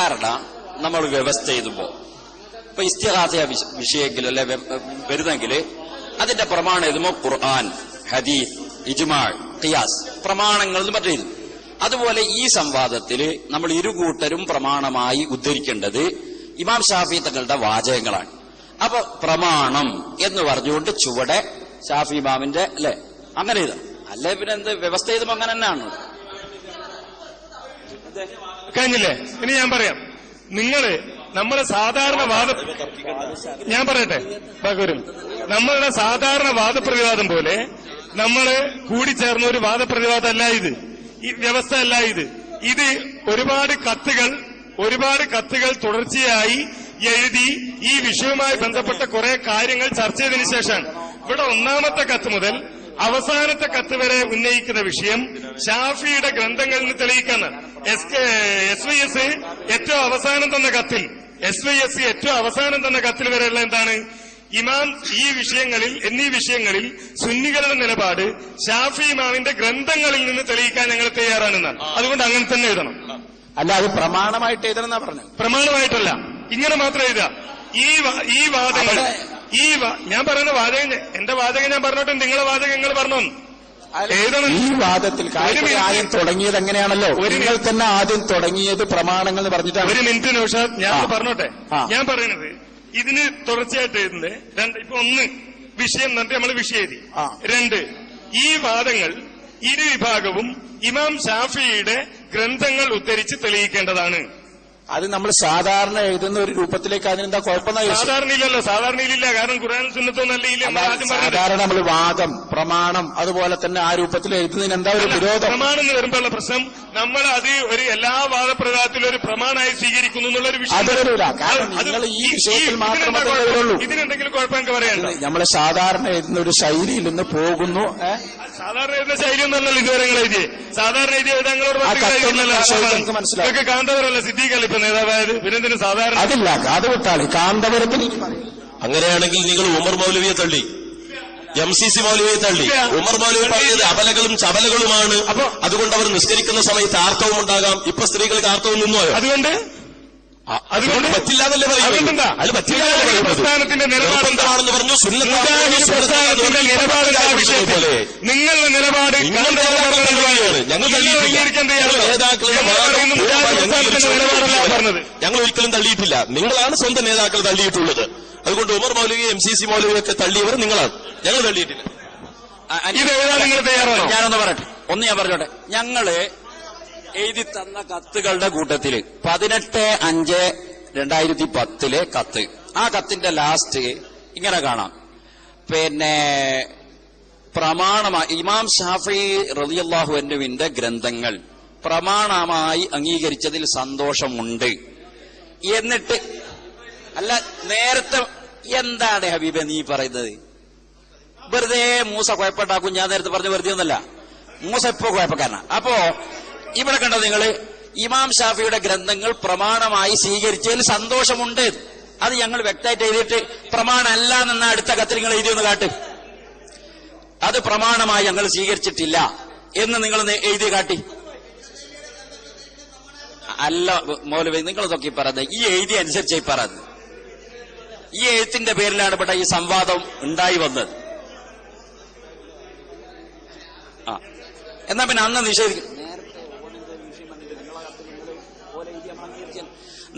സാധാരണ നമ്മൾ വ്യവസ്ഥ എഴുതുമ്പോ ഇപ്പൊ ഇസ്തിഗാസ വിഷയത്തിൽ അല്ലെ വരുന്നെങ്കിൽ അതിന്റെ പ്രമാണം എഴുതുമ്പോ ഖുർആൻ, ഹദീസ്, ഇജ്മാ, ഖിയാസ് പ്രമാണങ്ങൾ എന്ന് പറയുന്നു. അതുപോലെ ഈ സംവാദത്തില് നമ്മൾ ഇരുകൂട്ടരും പ്രമാണമായി ഉദ്ധരിക്കേണ്ടത് ഇമാം ഷാഫി തങ്ങളുടെ വാചകങ്ങളാണ്. അപ്പൊ പ്രമാണം എന്ന് പറഞ്ഞുകൊണ്ട് ചുവടെ ഷാഫി ഇമാമിന്റെ അല്ലെ അങ്ങനെ എഴുതണം. അല്ലെ പിന്നെ എന്ത് വ്യവസ്ഥ എഴുതുമ്പോ അങ്ങനെ തന്നെയാണ്. കഴിഞ്ഞില്ലേ? ഇനി ഞാൻ പറയാം. നമ്മളെ സാധാരണ ഞാൻ പറയട്ടെ വരും നമ്മളുടെ സാധാരണ വാദപ്രതിവാദം പോലെ നമ്മള് കൂടിച്ചേർന്ന ഒരു വാദപ്രതിവാദം അല്ല ഇത്. ഈ വ്യവസ്ഥ അല്ല ഇത് ഒരുപാട് കത്തുകൾ തുടർച്ചയായി എഴുതി ഈ വിഷയവുമായി ബന്ധപ്പെട്ട കുറെ കാര്യങ്ങൾ ചർച്ച ചെയ്തതിനു ശേഷമാണ് ഇവിടെ ഒന്നാമത്തെ കത്ത് മുതൽ അവസാനത്തെ കത്ത് വരെ ഉന്നയിക്കുന്ന വിഷയം ഷാഫിയുടെ ഗ്രന്ഥങ്ങളിൽ നിന്ന് തെളിയിക്കാനാണ്. SYS ഏറ്റവും അവസാനം തന്ന കത്തിൽ വരെയുള്ള എന്താണ് ഇമാം എന്നീ വിഷയങ്ങളിൽ സുന്നികളുടെ നിലപാട് ഷാഫി ഇമാമിന്റെ ഗ്രന്ഥങ്ങളിൽ നിന്ന് തെളിയിക്കാൻ ഞങ്ങൾ തയ്യാറാണെന്നാണ്. അതുകൊണ്ട് അങ്ങനെ തന്നെ എഴുതണം. അല്ല, അത് പ്രമാണമായിട്ട് എഴുതണമെന്നാ പറഞ്ഞു. പ്രമാണമായിട്ടല്ല, ഇങ്ങനെ മാത്രം എഴുതുക. ഈ വാദങ്ങൾ ഞാൻ പറയുന്ന വാചകം എന്റെ വാചകം ഞാൻ പറഞ്ഞോട്ടെ, നിങ്ങളെ വാചകം നിങ്ങൾ പറഞ്ഞു എഴുതണം. ഈ വാദത്തിൽ ആദ്യം തുടങ്ങിയത് എങ്ങനെയാണല്ലോ, നിങ്ങൾ തന്നെ ആദ്യം തുടങ്ങിയത് പ്രമാണങ്ങൾ എന്ന് പറഞ്ഞിട്ടാണ്. ഒരു മിനിറ്റ് നൗഷാദ്, ഞാൻ പറഞ്ഞോട്ടെ. ഞാൻ പറയുന്നത് ഇതിന് തുടർച്ചയായിട്ട് എഴുതുന്നത് ഇപ്പൊ ഒന്ന് വിഷയം എന്നിട്ട് നമ്മൾ വിഷയം എഴുതി. 2 ഈ വാദങ്ങൾ ഇരു വിഭാഗവും ഇമാം ഷാഫിയുടെ ഗ്രന്ഥങ്ങൾ ഉദ്ധരിച്ച് തെളിയിക്കേണ്ടതാണ്. അത് നമ്മൾ സാധാരണ എഴുതുന്ന ഒരു രൂപത്തിലേക്ക് അതിനെന്താ കുഴപ്പമെന്നാ? സാധാരണയിലില്ല. കാരണം ഖുർആൻ സുന്നത്തൊന്നല്ല സാധാരണ നമ്മൾ വാദം, പ്രമാണം അതുപോലെ തന്നെ ആ രൂപത്തിൽ എഴുതുന്നതിന് എന്താ ഒരു വിരോധം? പ്രമാണം എന്ന് വരുമ്പോഴുള്ള പ്രശ്നം നമ്മൾ അത് ഒരു എല്ലാ വാദപ്രകാരത്തിലും ഒരു പ്രമാണമായി സ്വീകരിക്കുന്നു എന്നുള്ളൊരു വിഷയം. നിങ്ങൾ ഈ വിഷയത്തിൽ മാത്രമേ ഉള്ളൂ. ഇതിനെന്തെങ്കിലും കുഴപ്പം എനിക്ക് പറയാനുണ്ടോ? നമ്മള് സാധാരണ എഴുതുന്ന ഒരു ശൈലിയിൽ നിന്ന് പോകുന്നു. സാധാരണ എഴുതുന്ന ശൈലി ഒന്നല്ല ഇതുവരെ നിങ്ങൾ എഴുതിയേ. സാധാരണ എഴുതിയ ഞങ്ങളോട് മനസ്സിലാക്കി കാന്തവരല്ല സിദ്ദീഖല്ല ഇപ്പൊ നേതാവായത്. പിന്നെന്തിന് സാധാരണ അതില്ല, അത് വിട്ടാളി കാന്തപുരത്തിൽ. അങ്ങനെയാണെങ്കിൽ നിങ്ങൾ ഉമർ മൗലവിയെ തള്ളി, MCC മൗലവിയെ തള്ളി. ഉമർ മൗലവി പറഞ്ഞത് അബലകളും ചബലകളുമാണ്. അതുകൊണ്ട് അവർ നിസ്കരിക്കുന്ന സമയത്ത് ആർത്തവം ഉണ്ടാകാം. ഇപ്പൊ സ്ത്രീകൾക്ക് ആർത്തവം നിന്നോയോ? അതുകൊണ്ട് പറ്റില്ലാന്നല്ലേ പറയുന്നത്? അത് പറ്റില്ലാന്നല്ലേ പ്രസ്ഥാനത്തിന്റെ നിലപാടെന്താണെന്ന് പറഞ്ഞു. പ്രസ്ഥാനത്തിന്റെ നിലപാടിന്റെ പോലെ നിങ്ങളുടെ നിലപാട് ഞങ്ങൾ ഞങ്ങൾ ഒരിക്കലും തള്ളിയിട്ടില്ല. നിങ്ങളാണ് സ്വന്തം നേതാക്കൾ തള്ളിയിട്ടുള്ളത്. അതുകൊണ്ട് ഉമർ മൗലവി, MCC മൗലവി ഒക്കെ തള്ളിയവർ നിങ്ങളാണ്, ഞങ്ങൾ തള്ളിയിട്ടില്ല. നിങ്ങൾ തയ്യാറാണോ? ഞാനൊന്ന് പറയട്ടെ, ഞാൻ പറഞ്ഞോട്ടെ. ഞങ്ങള് എഴുതി തന്ന കത്തുകളുടെ കൂട്ടത്തില് 18/5/2010 കത്ത്, ആ കത്തിന്റെ ലാസ്റ്റ് ഇങ്ങനെ കാണാം. പിന്നെ പ്രമാണമായി ഇമാം ഷാഫി റളിയല്ലാഹു അൻഹുവിന്റെ ഗ്രന്ഥങ്ങൾ പ്രമാണമായി അംഗീകരിച്ചതിൽ സന്തോഷമുണ്ട്. എന്നിട്ട് അല്ല, നേരത്തെ എന്താണ് ഹബീബെ നീ പറയുന്നത്? വെറുതെ മൂസ കുഴപ്പമുണ്ടാക്കും. ഞാൻ നേരത്തെ പറഞ്ഞ വെറുതെ ഒന്നല്ല, മൂസ ഇപ്പോ കുഴപ്പക്കാരനാണ്. അപ്പോ ഇവിടെ കണ്ടോ നിങ്ങള്, ഇമാം ഷാഫിയുടെ ഗ്രന്ഥങ്ങൾ പ്രമാണമായി സ്വീകരിച്ചതിൽ സന്തോഷമുണ്ട്. അത് ഞങ്ങൾ വ്യക്തമായിട്ട് എഴുതിയിട്ട് പ്രമാണമല്ല എന്ന അടുത്ത കത്തിൽ നിങ്ങൾ എഴുതിയൊന്ന് കാട്ട്. അത് പ്രമാണമായി ഞങ്ങൾ സ്വീകരിച്ചിട്ടില്ല എന്ന് നിങ്ങൾ എഴുതി കാട്ടി. അല്ല മൗലവി, നിങ്ങളതൊക്കെ പറയുന്നത് ഈ എഴുതി അനുസരിച്ചായി പറയുന്നത്. ഈ എഴുത്തിന്റെ പേരിലാണ് ഇവിടെ ഈ സംവാദം ഉണ്ടായി വന്നത്. എന്നാ പിന്നെ അന്ന് നിഷേധിക്കും.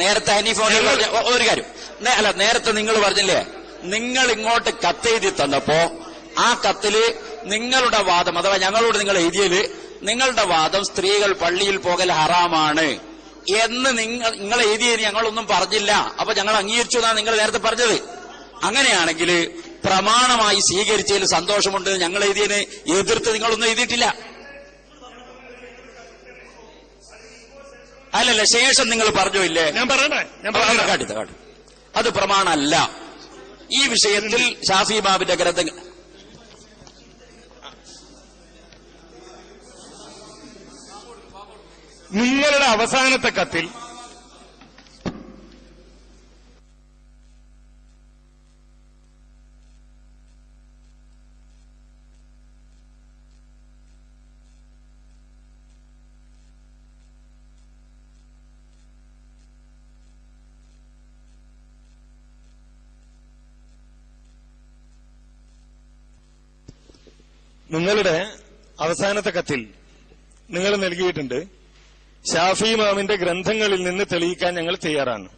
നേരത്തെ ഹനീഫ് ഒരു കാര്യം അല്ല, നേരത്തെ നിങ്ങൾ പറഞ്ഞില്ലേ, നിങ്ങൾ ഇങ്ങോട്ട് കത്തെഴുതി തന്നപ്പോ ആ കത്തില് നിങ്ങളുടെ വാദം, അഥവാ ഞങ്ങളോട് നിങ്ങൾ എഴുതിയല് നിങ്ങളുടെ വാദം സ്ത്രീകൾ പള്ളിയിൽ പോകൽ ഹറാമാണ് എന്ന് നിങ്ങൾ എഴുതിയതിന് ഞങ്ങളൊന്നും പറഞ്ഞില്ല. അപ്പൊ ഞങ്ങൾ അംഗീകരിച്ചു എന്നാണ് നിങ്ങൾ നേരത്തെ പറഞ്ഞത്. അങ്ങനെയാണെങ്കിൽ പ്രമാണമായി സ്വീകരിച്ചതിൽ സന്തോഷമുണ്ട്, ഞങ്ങൾ എഴുതിയതിന് എതിർത്ത് നിങ്ങളൊന്നും എഴുതിയിട്ടില്ല. അല്ലല്ല, ശേഷം നിങ്ങൾ പറഞ്ഞു ഇല്ലേ? ഞാൻ പറയട്ടെ, കാട്ടി അത് പ്രമാണമല്ല. ഈ വിഷയത്തിൽ ഷാഫി ഇമാമിന്റെ ഗ്രന്ഥങ്ങൾ നിങ്ങളുടെ അവസാനത്തെ കത്തിൽ നിങ്ങളുടെ അവസാനത്തെ കത്തിൽ നിങ്ങൾ നൽകിയിട്ടുണ്ട്, ഷാഫി ഇമാമിന്റെ ഗ്രന്ഥങ്ങളിൽ നിന്ന് തെളിയിക്കാൻ ഞങ്ങൾ തയ്യാറാണ്.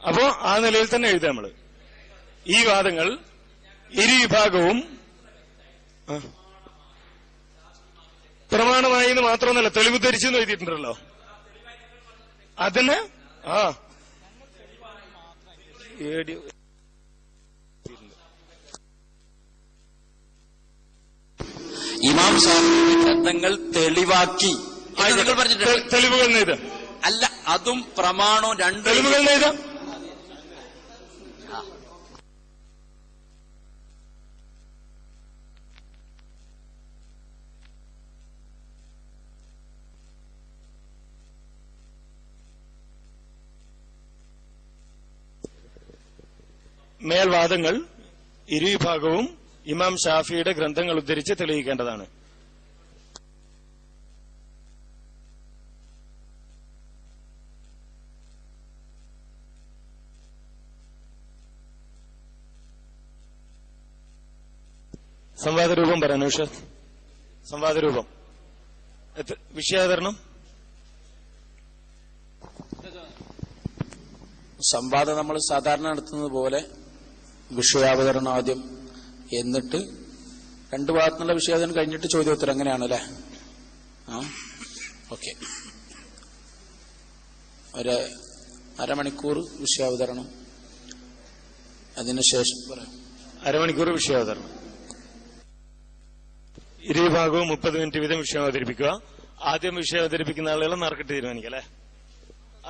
അപ്പോ ആ നിലയിൽ തന്നെ എഴുതാം നമ്മള്. ഈ വാദങ്ങൾ ഇരു വിഭാഗവും പ്രമാണമായി എന്ന് മാത്രമൊന്നല്ല, തെളിവുദ്ധരിച്ചു എന്ന് എഴുതിയിട്ടുണ്ടല്ലോ. അതിന് ഇമാം ഷാഫിഈ ഗ്രന്ഥങ്ങൾ തെളിവാക്കി തെളിവുകൾ നെയ്ത് അല്ല, അതും പ്രമാണവും രണ്ട് തെളിവുകൾ നെയ്ത് മേൽവാദങ്ങൾ ഇരുവിഭാഗവും ഇമാം ഷാഫിയുടെ ഗ്രന്ഥങ്ങൾ ഉദ്ധരിച്ച് തെളിയിക്കേണ്ടതാണ്. സംവാദരൂപം പറയാം നൗഷാദ്. സംവാദരൂപം വിഷയാവതരണം. സംവാദം നമ്മൾ സാധാരണ നടത്തുന്നത് പോലെ വിഷയാവതരണം ആദ്യം, എന്നിട്ട് രണ്ടു ഭാഗത്തുനിന്നുള്ള വിഷയാവതരണം കഴിഞ്ഞിട്ട് ചോദ്യോത്തരം. അങ്ങനെയാണല്ലേ? ഓക്കെ. ഒരു അരമണിക്കൂർ വിഷയാവതരണം, അതിനുശേഷം പറയാം. അരമണിക്കൂർ വിഷയാവതരണം. ഇരുഭാഗവും 30 മിനിറ്റ് വീതം വിഷയം അവതരിപ്പിക്കുക. ആദ്യം വിഷയം അവതരിപ്പിക്കുന്ന ആളുകളെ നറുക്കിട്ട് തീരുമാനിക്കുക അല്ലെ?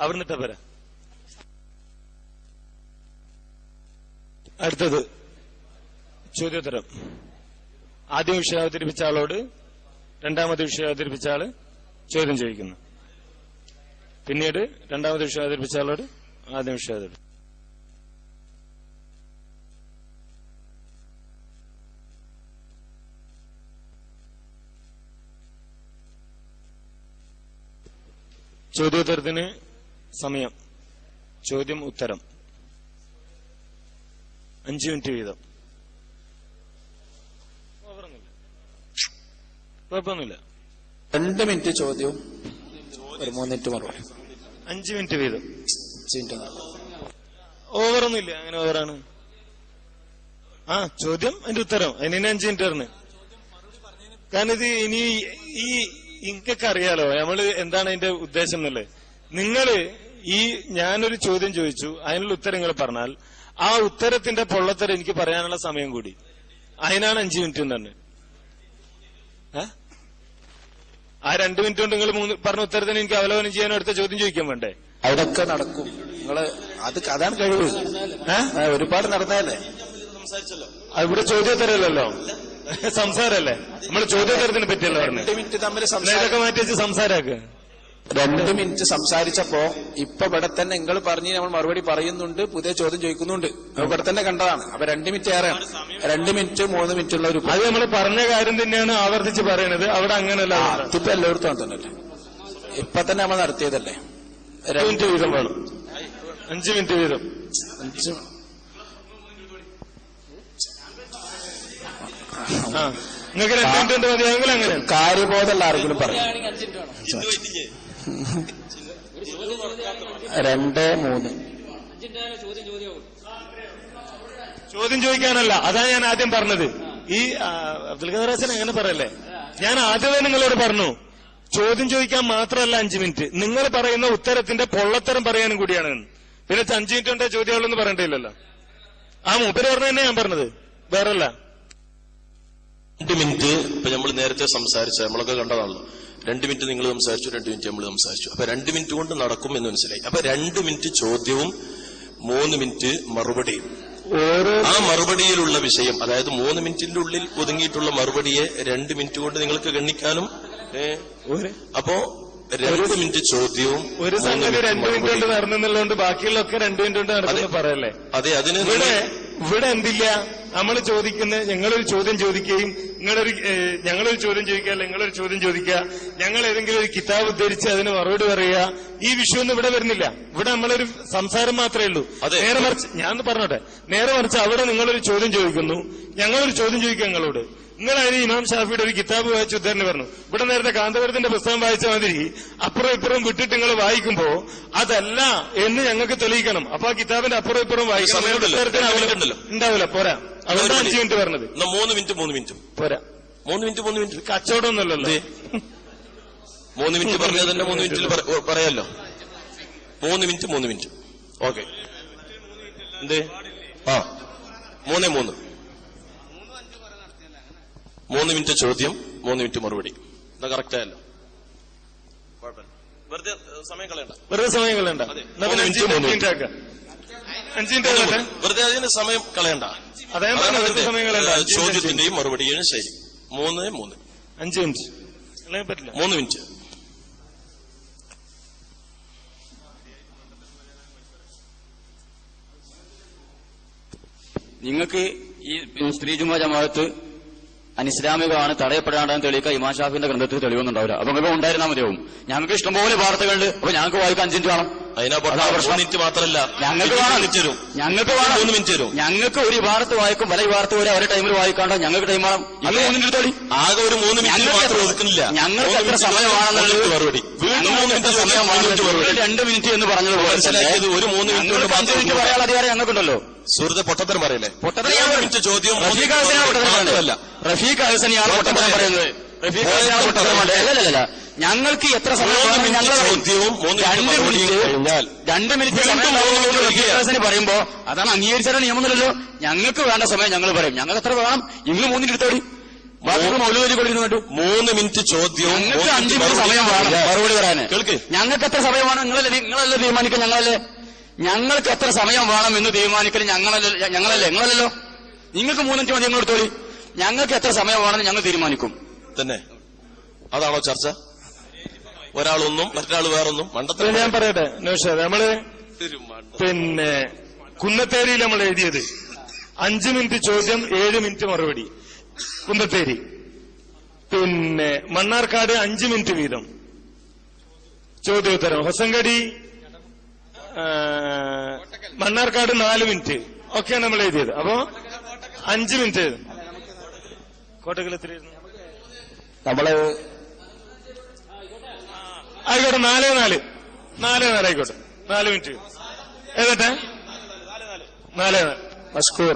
അവിടുന്നിട്ട പോരാ. അടുത്തത് ചോദ്യോത്തരം. ആദ്യം വിഷയം അവതരിപ്പിച്ച ആളോട് രണ്ടാമത് വിഷയം അവതരിപ്പിച്ച ആള് ചോദ്യം ചോദിക്കുന്നു. പിന്നീട് രണ്ടാമത് വിഷയം അവതരിപ്പിച്ച ആളോട് ആദ്യം വിഷയം അവതരിപ്പിച്ചു. ചോദ്യോത്തരത്തിന് സമയം, ചോദ്യം ഉത്തരം 5 മിനിറ്റ് വീതം. കുഴപ്പമൊന്നുമില്ല. 2 മിനിറ്റ് ചോദ്യവും 3 മിനിറ്റ് മറുപടി. 5 മിനിറ്റ് വീതം. ഓവറൊന്നുമില്ല. അങ്ങനെ ഓവറാണ്. ചോദ്യം അതിന്റെ ഉത്തരം അതിന് 5 മിനിറ്റ് പറഞ്ഞു. കാരണം ഇത് ഇനി ഈ ഇങ്ങൊക്കെ അറിയാലോ നമ്മള് എന്താണ് അതിന്റെ ഉദ്ദേശം എന്നല്ലേ. നിങ്ങള് ഞാനൊരു ചോദ്യം ചോദിച്ചു, അതിനുള്ള ഉത്തരം നിങ്ങൾ പറഞ്ഞാൽ ആ ഉത്തരത്തിന്റെ പൊള്ളത്തരം എനിക്ക് പറയാനുള്ള സമയം കൂടി. അതിനാണ് 5 മിനിറ്റ് തന്നെ. ആ 2 മിനിറ്റ് കൊണ്ട് നിങ്ങൾ പറഞ്ഞ ഉത്തരത്തിന് എനിക്ക് അവലോകനം ചെയ്യാൻ അടുത്ത ചോദ്യം ചോദിക്കാൻ വേണ്ടേ? അതൊക്കെ നടക്കും. നിങ്ങള് അതാണ് കഴിവ്. ഒരുപാട് നടന്നതല്ലേ. ഇവിടെ ചോദ്യോത്തരമല്ലല്ലോ, സംസാരല്ലേ. നമ്മൾ ചോദ്യോത്തരത്തിനെ പറ്റിയല്ലോ പറഞ്ഞു. 2 മിനിറ്റ് തമ്മിൽ ഇതൊക്കെ മാറ്റി വെച്ച് സംസാരാക്ക്. 2 മിനിറ്റ് സംസാരിച്ചപ്പോ ഇപ്പൊ ഇവിടെ തന്നെ നിങ്ങൾ പറഞ്ഞ് നമ്മൾ മറുപടി പറയുന്നുണ്ട്, പുതിയ ചോദ്യം ചോദിക്കുന്നുണ്ട്. ഇവിടെ തന്നെ കണ്ടതാണ്. അപ്പൊ 2 മിനിറ്റ് ഏറെയാണ്. 2 മിനിറ്റ് 3 മിനിറ്റ് ഉള്ള ഒരു അത് നമ്മൾ പറഞ്ഞ കാര്യം തന്നെയാണ് ആവർത്തിച്ച് പറയണത്. അവിടെ അങ്ങനല്ല. ഇപ്പൊ എല്ലായിടത്തും തന്നെയല്ലേ. ഇപ്പൊ തന്നെ നമ്മൾ നടത്തിയതല്ലേ. 2 മിനിറ്റ് വീതം വേണം. 5 മിനിറ്റ് വീതം. നിങ്ങൾക്ക് 2 മിനിറ്റ് മതിയാണെങ്കിൽ അങ്ങനെ കാര്യബോധമുള്ള ആരെങ്കിലും പറയും. 2, 3 ചോദ്യം ചോദിക്കാനല്ല. അതാ ഞാൻ ആദ്യം പറഞ്ഞത്. ഈ അബ്ദുൽ ഖാദർ ഹസൻ അങ്ങനെ പറയല്ലേ. ഞാൻ ആദ്യമേ നിങ്ങളോട് പറഞ്ഞു, ചോദ്യം ചോദിക്കാൻ മാത്രമല്ല 5 മിനിറ്റ്, നിങ്ങൾ പറയുന്ന ഉത്തരത്തിന്റെ പൊള്ളത്തരം പറയാനും കൂടിയാണ്. പിന്നെ 5 മിനിറ്റ് കൊണ്ട് ചോദ്യമുള്ളെന്ന് പറയണ്ടില്ലല്ലോ. ആ മൂപ്പര് പറഞ്ഞ തന്നെ ഞാൻ പറഞ്ഞത്, വേറല്ല. 2 മിനിറ്റ് ഇപ്പൊ നമ്മൾ നേരത്തെ സംസാരിച്ച നമ്മളൊക്കെ കണ്ടതാണല്ലോ. 2 മിനിറ്റ് നിങ്ങൾ സംസാരിച്ചു, 2 മിനിറ്റ് നമ്മൾ സംസാരിച്ചു. അപ്പൊ 2 മിനിറ്റ് കൊണ്ട് നടക്കും എന്ന് മനസ്സിലായി. അപ്പൊ 2 മിനിറ്റ് ചോദ്യവും 3 മിനിറ്റ് മറുപടിയും. ആ മറുപടിയിലുള്ള വിഷയം, അതായത് 3 മിനിറ്റിന്റെ ഉള്ളിൽ ഒതുങ്ങിയിട്ടുള്ള മറുപടിയെ 2 മിനിറ്റ് കൊണ്ട് നിങ്ങൾക്ക് ഗണ്ണിക്കാനും. അപ്പോ 2 മിനിറ്റ് ചോദ്യവും ഒരു സംഗതി 2 മിനിറ്റ് കൊണ്ട് നടന്നുള്ളതുകൊണ്ട് ബാക്കിയുള്ളൊക്കെ 2 മിനിറ്റ് കൊണ്ട് നടക്കുന്നു പറയല്ലേ. അതെ, അതിന് ഇവിടെ എന്തില്ല, നമ്മൾ ചോദിക്കുന്ന ഞങ്ങളൊരു ചോദ്യം ചോദിക്കുകയും ഞങ്ങളൊരു ചോദ്യം ചോദിക്കുക, അല്ല നിങ്ങളൊരു ചോദ്യം ചോദിക്കുക, ഞങ്ങൾ ഏതെങ്കിലും ഒരു കിതാബ് ഉദ്ധരിച്ച് അതിന് മറുപടി പറയുക. ഈ വിഷയമൊന്നും ഇവിടെ വരുന്നില്ല. ഇവിടെ നമ്മളൊരു സംസാരം മാത്രമേ ഉള്ളൂ. നേരെ മറിച്ച് ഞാൻ പറഞ്ഞോട്ടെ, നേരെ മറിച്ച് അവിടെ നിങ്ങളൊരു ചോദ്യം ചോദിക്കുന്നു, ഞങ്ങളൊരു ചോദ്യം ചോദിക്കുക നിങ്ങളോട്. നിങ്ങളതിന് ഇമാം ഷാഫിയുടെ ഒരു കിതാബ് വായിച്ചു ഉദ്ധരണി പറഞ്ഞു. ഇവിടെ നേരത്തെ കാന്തപുരത്തിന്റെ പുസ്തകം വായിച്ച മാതിരി അപ്പുറം ഇപ്പുറം വിട്ടിട്ട് നിങ്ങൾ വായിക്കുമ്പോ അതല്ല എന്ന് ഞങ്ങൾക്ക് തെളിയിക്കണം. അപ്പൊ ആ കിതാബിന്റെ അപ്പുറം ഇപ്പുറം വായിക്കണം. ഉണ്ടാവില്ല, പോരാ. അതുകൊണ്ട് 5 മിനിറ്റ് പറഞ്ഞത്. 3 മിനിറ്റ് പോരാ. 3 മിനിറ്റ് കച്ചവടം ഒന്നുമല്ലല്ലോ. 3 മിനിറ്റ് പറഞ്ഞത് തന്നെ 3 മിനിറ്റിൽ പറയാലോ. 3 മിനിറ്റ്. ഓക്കെ. എന്തേ? 3 മിനിറ്റ് ചോദ്യം, 3 മിനിറ്റ് മറുപടി. എന്താ കറക്റ്റ് ആയല്ലോ? വെറുതെ സമയം കളയണ്ട. 5 മിനിറ്റ് ആക്കാം. 5 മിനിറ്റ് വെറുതെ അതിന് സമയം കളയണ്ട. ചോദ്യത്തിന്റെയും മറുപടിയും ശരി. 3 5 മിനിറ്റ് പറ്റില്ല. 3 മിനിറ്റ്. നിങ്ങൾക്ക് ഈ സ്ത്രീ ജുമാ ജമാഅത്ത് അനിസ്ലാമികമാണ്, തടയപ്പെടാണ്ടെന്ന് തെളിയിക്കാൻ ഇമാം ഷാഫിന്റെ ഗ്രന്ഥത്തിൽ തെളിവൊന്നുണ്ടാവില്ല. അപ്പൊ നിങ്ങൾക്ക് ഉണ്ടായിരുന്നാൽ മതിയാവും. ഞങ്ങൾക്ക് ഇഷ്ടംപോലെ വാർത്തകളുണ്ട്. അപ്പൊ ഞങ്ങൾക്ക് വായിക്കാൻ 5 മിനിറ്റ് വേണം. മിനിറ്റ് മാത്രമല്ല, ഞങ്ങൾക്ക് വേണം. 3 മിനിറ്റ് തരും. ഞങ്ങൾക്ക് ഒരു വാർത്ത വായിക്കും, പല വാർത്ത പോലെ അവരെ ടൈമിൽ വായിക്കാണ്ടോ ഞങ്ങൾക്ക് ടൈം വേണം. അത് 3 മിനിറ്റ് തോളി. ആകെ ഒരു 3 മിനിറ്റ് മാത്രം ഒതുക്കുന്നില്ല. ഞങ്ങൾക്ക് എത്ര സമയമാണെന്നുള്ളത് മറുപടി. 2 മിനിറ്റ് എന്ന് പറഞ്ഞതുപോലെ മനസ്സിലാക്കിയത് ഒരു 3 മിനിറ്റ് 5 മിനിറ്റ് പറയാൻ അധികാരം ഞങ്ങൾക്കുണ്ടല്ലോ. സുഹൃത്തെ പൊട്ടത്തരം പറയല്ലേ? മിനിറ്റ് ചോദ്യം റഫീഖ് ഹസനിയാണ് പൊട്ടത്തരം പറയുന്നത്. അല്ലല്ല, ഞങ്ങൾക്ക് എത്ര സമയം ചോദ്യവും 2 മിനിറ്റ് റഫീഖ് ഹസനി പറയുമ്പോ അതാണ് അംഗീകരിച്ചാലും നിയമമൊന്നുമല്ലോ. ഞങ്ങൾക്ക് വേണ്ട സമയം ഞങ്ങൾ പറയും. ഞങ്ങൾ എത്ര വേണം? നിങ്ങൾ 3 മിനിറ്റ് എടുത്തോടി. മൗലൂദി കൊടുക്കുന്നുണ്ട്. 3 മിനിറ്റ് ചോദ്യവും ഞങ്ങൾക്ക് 5 മിനിറ്റ് സമയം വേണം മറുപടി പറയാന്. ഞങ്ങൾക്ക് എത്ര സമയമാണ്? നിങ്ങളല്ലേ തീരുമാനിക്കുക, ഞങ്ങളല്ലേ? ഞങ്ങൾക്ക് എത്ര സമയം വേണം എന്ന് തീരുമാനിക്കൽ ഞങ്ങളല്ലല്ലോ. നിങ്ങൾക്ക് 3 മിനിറ്റ് മതി, നിങ്ങൾ എടുത്തോളി. ഞങ്ങൾക്ക് എത്ര സമയം വേണമെന്ന് ഞങ്ങൾ തീരുമാനിക്കും. തന്നെ അതാണോ ചർച്ച? ഒരാളൊന്നും മറ്റൊരാൾ വേറൊന്നും മണ്ടത്തിൽ. ഞാൻ പറയട്ടെ നൗഷാദ്, നമ്മള് പിന്നെ കുന്നത്തേരിയിൽ നമ്മൾ എഴുതിയത് 5 മിനിറ്റ് ചോദ്യം 7 മിനിറ്റ് മറുപടി. കുന്നത്തേരി. പിന്നെ മണ്ണാർക്കാട് 5 മിനിറ്റ് വീതം ചോദ്യോത്തരം. ഹൊസങ്കടി മണ്ണാർക്കാട് 4 മിനിറ്റ് ഒക്കെയാണ് നമ്മൾ എഴുതിയത്. അപ്പോ 5 മിനിറ്റ്. കോട്ടക്കൽ എത്രയായിരുന്നു? നമ്മള് ആയിക്കോട്ടെ 4-4 ആയിക്കോട്ടെ. 4 മിനിറ്റ് ഏതട്ടെ? 4 മസ്കൂർ.